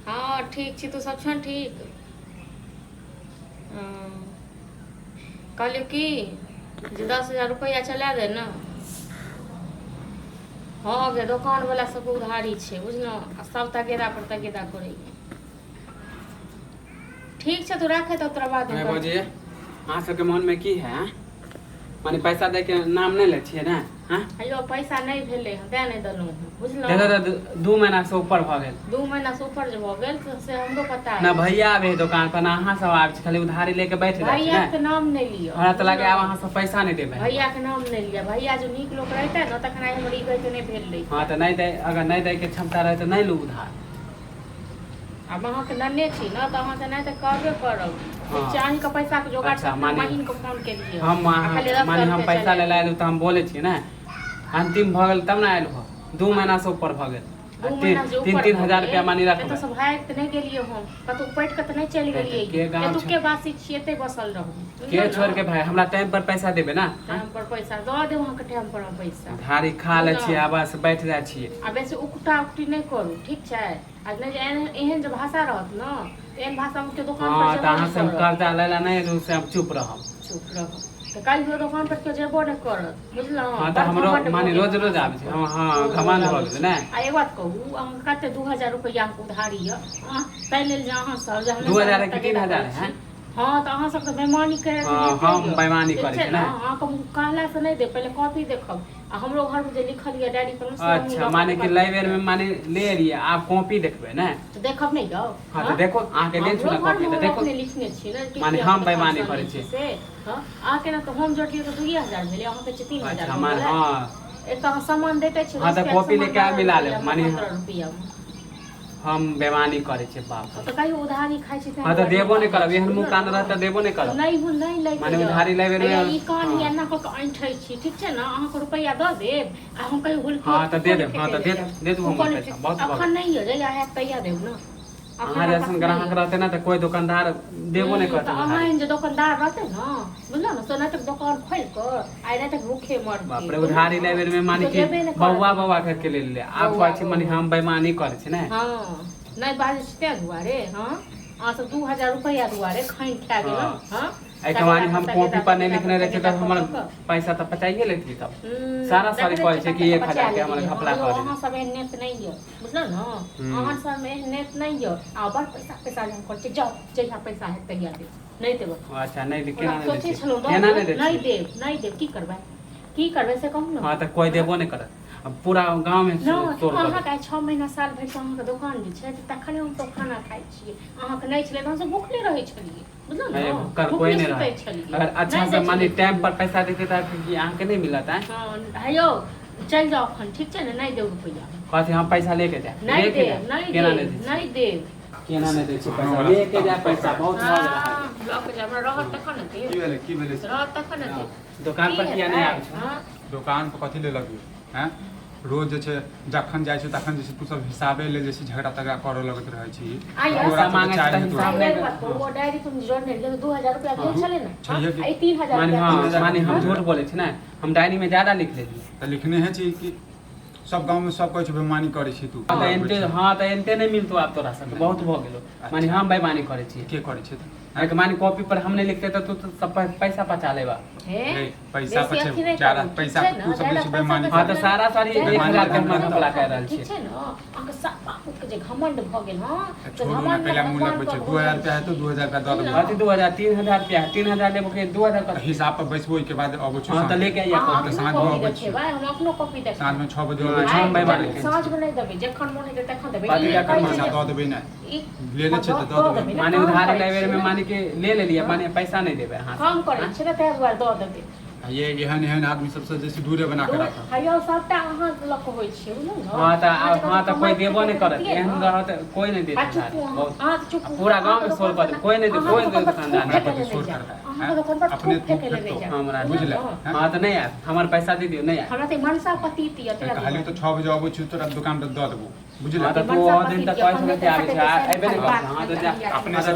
हाँ ठीक छी, तू सब छन ठीक? कहलियो कि जे 10,000 रुपया चला दे ना। हाँ गे दुकान वाला सब उधारी छे बुझलो, सब तगेदा पर तगेदा करे। ठीक छे तू रखे तो तोरा बाद में बाबूजी अहाँ सबके मन में की है? माने पैसा दे के नाम नहीं ले छिए ना? हां अयो पैसा नहीं भेले दे नहीं दलो बुझलो। दे 2 महीना से ऊपर भ गेल। 2 महीना से ऊपर जे भ गेल से हमरो पता है ना भैया आवे दुकान पर ना अहाँ सब आवे छी, खाली उधारी लेके बैठ जाए छी। भैया के नाम नहीं लियो, हमरा त लागे आब अहाँ सब पैसा नहीं देबे। भैया के नाम नहीं लिया, भैया जो नीक लोग रहते न तखन आई हमर ई कह के नहीं भेल रही। हां त नहीं दे, अगर नहीं दे के क्षमता रहे त नहीं लू उधार। अब अहाँ के नन्हे छी न त अहाँ से नहीं त करबे करब। चाही का पैसा के जोगाड़ से महीन को फोन के लिए हम माने हम पैसा ले लाइल त हम बोले छी ना, अंतिम भ गेल तब ना आइल हो। 2 महीना से ऊपर भ गेल। 3-3 हजार रुपया मानी रखबे। तो सब भाग त नहीं गेलियो हम, कतो पैठ के त नहीं चली गेलिए। ये तू के वासी छी, एते बसल रहू के छोड़ के भाई हमरा टाइम पर पैसा देबे ना। टाइम पर पैसा दो दे, वहां के टाइम पर पैसा धारी खा ले छी, आ बस बैठ जाय छी। आ बेसी उकटा उकटी नहीं करू, ठीक छै? आज नहीं जे एहन जे भाषा रहत न, एहन भाषा में के दुकान पर हां त अहाँ से कर्जा लेला नहीं रू से हम चुप रहब। चुप रहब त काल जो दुकान पर के जेबो नहीं करत बुझलो। हां त हमरो माने रोज रोज आबै छै। हां घमंड भ गेल ना। आ एक बात कहू, हम कते 2,000 रुपया उधारी य तै लेल जे अहाँ सब जे 2,000 के 3,000 है। हाँ तो अहाँ सब तो बेईमानी करे छी। हम बेईमानी करे छी ना। हां कहला से नहीं दे, पहले कॉपी देखब। आ हमरो घर में जे लिखल ये डायरी पर से अच्छा माने कि लाइब्रेरी में माने ले रही है, आप कॉपी देखबे ना तो देखब नहीं जाओ। हां तो देखो आके ले छी ना कॉपी तो देखो अपने लिखने छी ना कि माने हम बेईमानी करे छी से। हां आके ना तो हम जोटियो तो 2,000 भेले, अहाँ के 3,000। अच्छा माने हां एक तो सामान देते छी। हां तो कॉपी लेके आ मिला ले माने 15 रुपया हम बेईमानी करे छी। बाप तो कहियो उधारी खाइ छी। हां तो देबो नहीं करब, एहन मुंह कान रहत देबो नहीं करब। नहीं हो नहीं ले माने उधारी लेबे रे। ई कान एना क के ऐंठै छी, ठीक छै ना? अहाँ को रुपया द देब आ हम कहियो हुल। हां तो दे दे, हां तो दे दू हम पैसा बहुत बहुत। अखन नहीं हो जइया है तैयार देब ना। अहाँ जैसन ग्राहक रहते ना तो कोई दुकानदार देबो नहीं करते। अहाँ जे दुकानदार रहते ना बुझलो ना, सोना तक दुकान खोल कर आइ रात भूखे मर। बाप रे उधारी लेबे में माने कि बौआ करके ले ले। आप कहै छी माने हम बेईमानी करे छी ना। हां नहीं बाज ते दुआरे। हां आ सब 2,000 रुपया दुआरे खाइन खा गेल। हां एक माने हम कॉपी पर नहीं लिखने रहते तो हमर पैसा तो पचाइए लेती तब। सारा सारी कहै छै कि 1,000 के हमर घपला कर दे। अहाँ सब नेत नहीं है बुझलो ना, अहाँ सब में नेत नहीं है। आ बड़ पैसा हम कर छै, जाओ जइहा पैसा है तैयार दे नहीं देब। अच्छा नहीं दे केना नहीं सोचे दे, छलो केना नहीं दे, नहीं देब की करबै से कहू ना। हां तो कोई देबो नहीं करत। अब पूरा गांव में तोड़ कर अहाँ का 6 महीना साल भर से अहाँ के दुकान जे छै तखने हम तो खाना खाइ छी। अहाँ के नहीं छले त हम सब भूखले रहै छलिए बुझलो ना। कर कोई नहीं रहे। अगर अच्छा से माने टाइम पर पैसा देते त कि अहाँ के नहीं मिलत है। हां हेयो चल जाओ अखन, ठीक छै ना? नहीं देब रुपया कहते हम पैसा लेके जाए। नहीं दे केना नहीं दे छी पैसा लेके जाए। पैसा बहुत हो रहा है। ब्लॉक जा हमरा रहत तखन दे। की भेले रहत तखन दे। दुकान पर किया नहीं आबै छै? दुकान पर कथी ले लगी हैं? रोज जे छै जखन जाइ छै तखन जे छै तू सब हिसाबे ले जे छै झगड़ा तगड़ा करऽ लगत रहै छी। पैसा मांगे त हिसाब नहीं वो डायरी तुम जोड़ने ले 2,000 रुपया भेल छले ना। आई 3,000 माने हां माने हम झूठ बोले छी ना, हम डायरी में ज्यादा लिख लेली। त लिखने है छी कि सब गांव में सब कहै छै बेईमानी करै छी तू। हां त एनते नहीं मिलतो आप तोरा सब बहुत भ गेलो। माने हम बेईमानी करे छी। के करे छै? एक माने कॉपी पर हम नहीं लिखते तो तू सब पैसा पचा लेबा। पैसा पचे ज्यादा पैसा तू सब बेसी बेईमानी। हां तो सारा सारी 1,000 के हम घपला कर रहल छी। ठीक छै ना? अहाँ सब बापू के जे घमंड भ गेल। हां तो घमंड पहले मुंह लगबै छै। 2,000 रुपया है तो 2,000 का दऽ देबो। अथी 2,000 3,000 रुपया 3,000 लेबो के 2,000 का हिसाब पर बैसबो के बाद अबो छै। हां तो लेके आइया तो साँझ में अबै छै। हम अपनो कॉपी देख साँझ में 6 बजे हम बेईमानी के साँझ में नहीं देबै, जखन मोन हेतै तखन देबै। पैसा दऽ देबै ना, ले ले छै त दऽ देबै। माने उधारी लाइब्रेरी में माने के ले लिया, माने पैसा नहीं देबे। हां काम करे छै त दुआर दऽ देबै। ये एहन आदमी सबसे जैसे दूरे बना के रखा। हयो सबटा अहाँ लक होय छै बुझलो ना। हां त कोई देबो नहीं करत। एहन रहत कोई नहीं देत। पूरा गांव में सोल कर कोई नहीं दे, कोई दुकानदार नहीं सोल करता अपने हमरा बुझले। हां त नहीं आ हमर पैसा दे दियो। नहीं आ हमरा त मनसा पति तिया खाली तो 6 बजे अबै छी तोरा दुकान पर दऽ देबो बुझले। हां त तू ओ दिन तक पैसा नहीं आबै छै। एबे नहीं। हां त जा अपने से